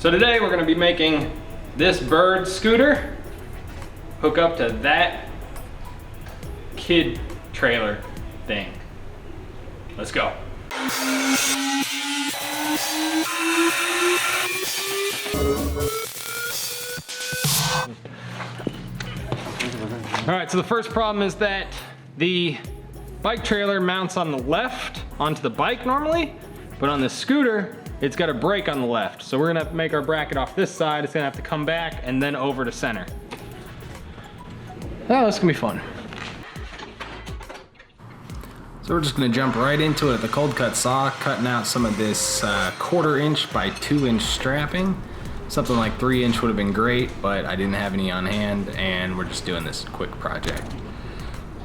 So today we're gonna be making this bird scooter hook up to that kid trailer thing. Let's go. All right, so the first problem is that the bike trailer mounts on the left onto the bike normally, but on the scooter, it's got a brake on the left. So we're gonna have to make our bracket off this side. It's gonna have to come back and then over to center. Oh, this is gonna be fun. So we're just gonna jump right into it at the cold cut saw, cutting out some of this 1/4 inch by 2 inch strapping. Something like 3 inch would have been great, but I didn't have any on hand, and we're just doing this quick project.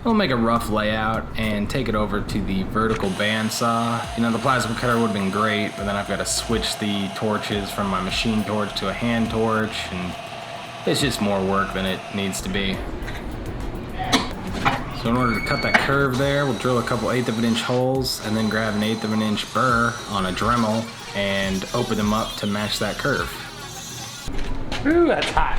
We'll make a rough layout and take it over to the vertical bandsaw. You know, the plasma cutter would have been great, but then I've got to switch the torches from my machine torch to a hand torch, and it's just more work than it needs to be. So in order to cut that curve there, we'll drill a couple 1/8 of an inch holes and then grab an 1/8 of an inch burr on a Dremel and open them up to match that curve. Ooh, that's hot.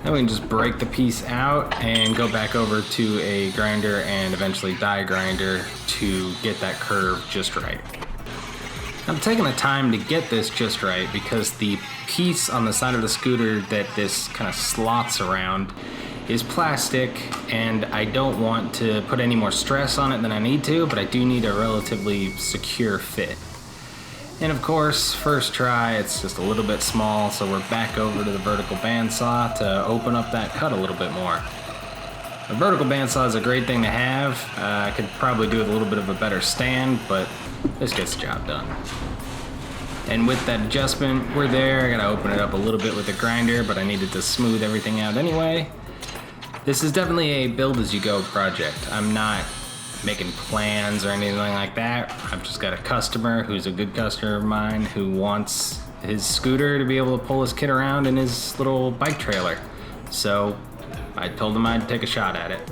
Then we can just break the piece out and go back over to a grinder and eventually die grinder to get that curve just right. I'm taking the time to get this just right because the piece on the side of the scooter that this kind of slots around is plastic, and I don't want to put any more stress on it than I need to, but I do need a relatively secure fit. And of course, first try, it's just a little bit small, so we're back over to the vertical bandsaw to open up that cut a little bit more. A vertical bandsaw is a great thing to have. I could probably do with a little bit of a better stand, but this gets the job done. And with that adjustment, we're there. I gotta open it up a little bit with the grinder, but I needed to smooth everything out anyway. This is definitely a build-as-you-go project. I'm not making plans or anything like that. I've just got a customer who's a good customer of mine who wants his scooter to be able to pull his kid around in his little bike trailer. So I told him I'd take a shot at it.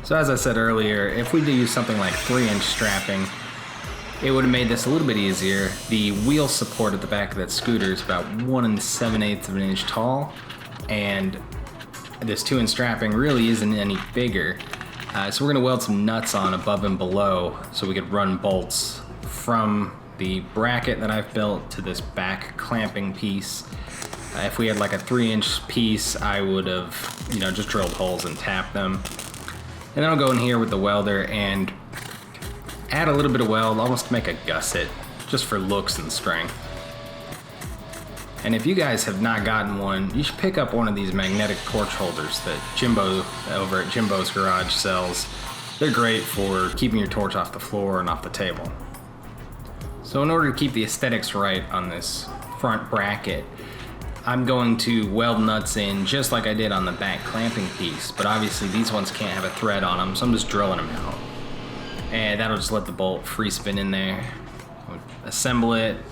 So as I said earlier, if we do use something like 3 inch strapping, it would have made this a little bit easier. The wheel support at the back of that scooter is about 1 7/8 of an inch tall, and this 2 inch strapping really isn't any bigger. So we're gonna weld some nuts on above and below so we could run bolts from the bracket that I've built to this back clamping piece. If we had like a 3 inch piece, I would have, just drilled holes and tapped them. And then I'll go in here with the welder and add a little bit of weld, almost to make a gusset, just for looks and strength. And if you guys have not gotten one, you should pick up one of these magnetic torch holders that Jimbo over at Jimbo's Garage sells. They're great for keeping your torch off the floor and off the table. So in order to keep the aesthetics right on this front bracket, I'm going to weld nuts in just like I did on the back clamping piece, but obviously these ones can't have a thread on them, so I'm just drilling them out. And that'll just let the bolt free spin in there. Assemble it,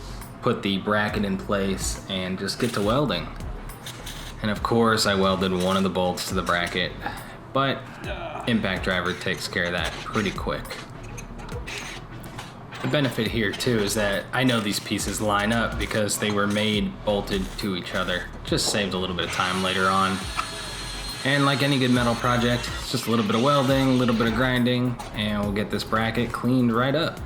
put the bracket in place, and just get to welding. And of course I welded one of the bolts to the bracket, but Impact Driver takes care of that pretty quick. The benefit here too is that I know these pieces line up because they were made bolted to each other. Just saves a little bit of time later on. And like any good metal project, it's just a little bit of welding, a little bit of grinding, and we'll get this bracket cleaned right up.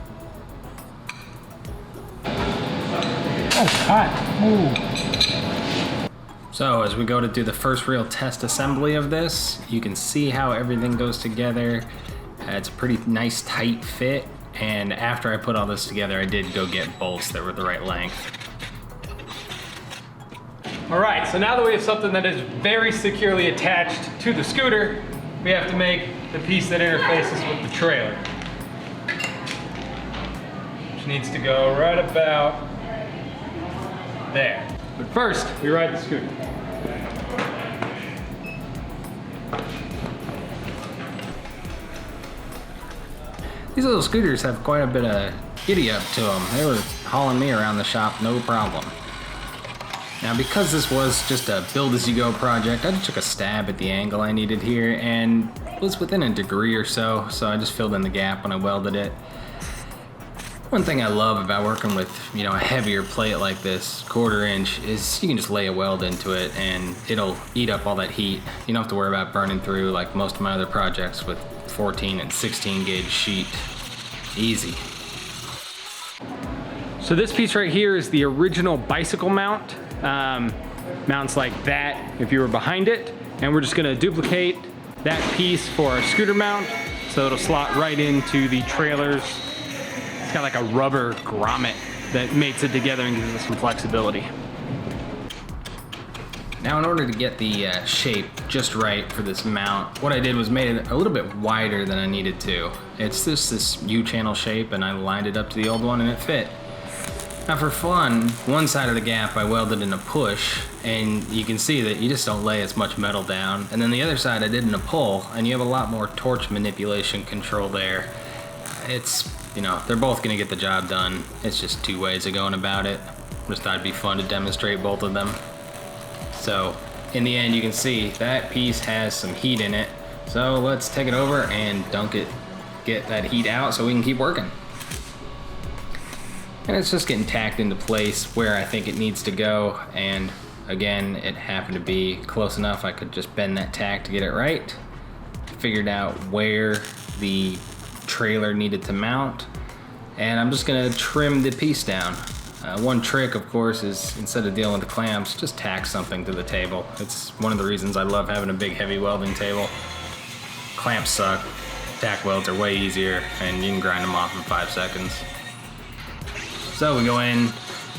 Hot. Ooh. So as we go to do the first real test assembly of this, you can see how everything goes together. It's a pretty nice tight fit, and after I put all this together, I did go get bolts that were the right length. All right, so now that we have something that is very securely attached to the scooter, we have to make the piece that interfaces with the trailer, which needs to go right about there. But first, we ride the scooter. These little scooters have quite a bit of giddy up to them. They were hauling me around the shop, no problem. Now, because this was just a build-as-you-go project, I just took a stab at the angle I needed here, and it was within a degree or so, so I just filled in the gap when I welded it. One thing I love about working with, you know, a heavier plate like this, 1/4 inch, is you can just lay a weld into it and it'll eat up all that heat. You don't have to worry about burning through like most of my other projects with 14 and 16 gauge sheet. Easy. So this piece right here is the original bicycle mount. Mounts like that if you were behind it. And we're just gonna duplicate that piece for our scooter mount so it'll slot right into the trailers. It's got like a rubber grommet that mates it together and gives us some flexibility. Now in order to get the shape just right for this mount, what I did was made it a little bit wider than I needed to. It's just this U-channel shape and I lined it up to the old one and it fit. Now for fun, one side of the gap I welded in a push and you can see that you just don't lay as much metal down. And then the other side I did in a pull and you have a lot more torch manipulation control there. It's, you know, they're both gonna get the job done. It's just 2 ways of going about it. Just thought it'd be fun to demonstrate both of them. So in the end you can see that piece has some heat in it. So let's take it over and dunk it, get that heat out so we can keep working. And it's just getting tacked into place where I think it needs to go. And again, it happened to be close enough I could just bend that tack to get it right. Figured out where the trailer needed to mount. And I'm just gonna trim the piece down. One trick, of course, is instead of dealing with the clamps, just tack something to the table. It's one of the reasons I love having a big, heavy welding table. Clamps suck. Tack welds are way easier, and you can grind them off in 5 seconds. So we go in,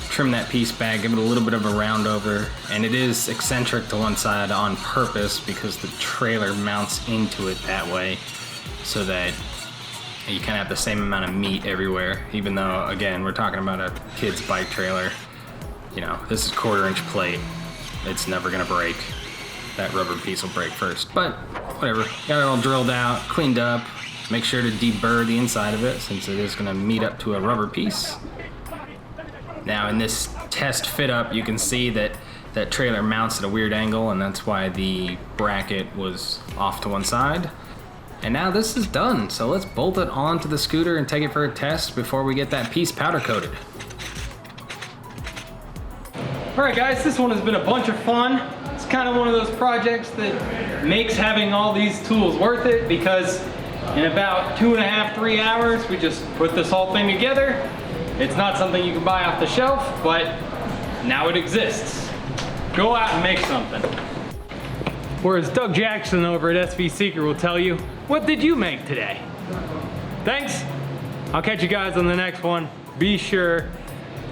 trim that piece back, give it a little bit of a round over, and it is eccentric to one side on purpose because the trailer mounts into it that way so that you kind of have the same amount of meat everywhere, even though, again, we're talking about a kid's bike trailer. You know, this is 1/4 inch plate. It's never gonna break. That rubber piece will break first, but whatever. Got it all drilled out, cleaned up. Make sure to deburr the inside of it since it is gonna meet up to a rubber piece. Now in this test fit up, you can see that that trailer mounts at a weird angle and that's why the bracket was off to one side. And now this is done, so let's bolt it onto the scooter and take it for a test before we get that piece powder coated. All right guys, this one has been a bunch of fun. It's kind of one of those projects that makes having all these tools worth it because in about 2.5, 3 hours, we just put this whole thing together. It's not something you can buy off the shelf, but now it exists. Go out and make something. Whereas Doug Jackson over at SV Seeker will tell you, what did you make today? Thanks. I'll catch you guys on the next one. Be sure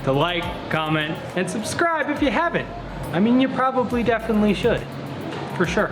to like, comment, and subscribe if you haven't. I mean, you probably definitely should, for sure.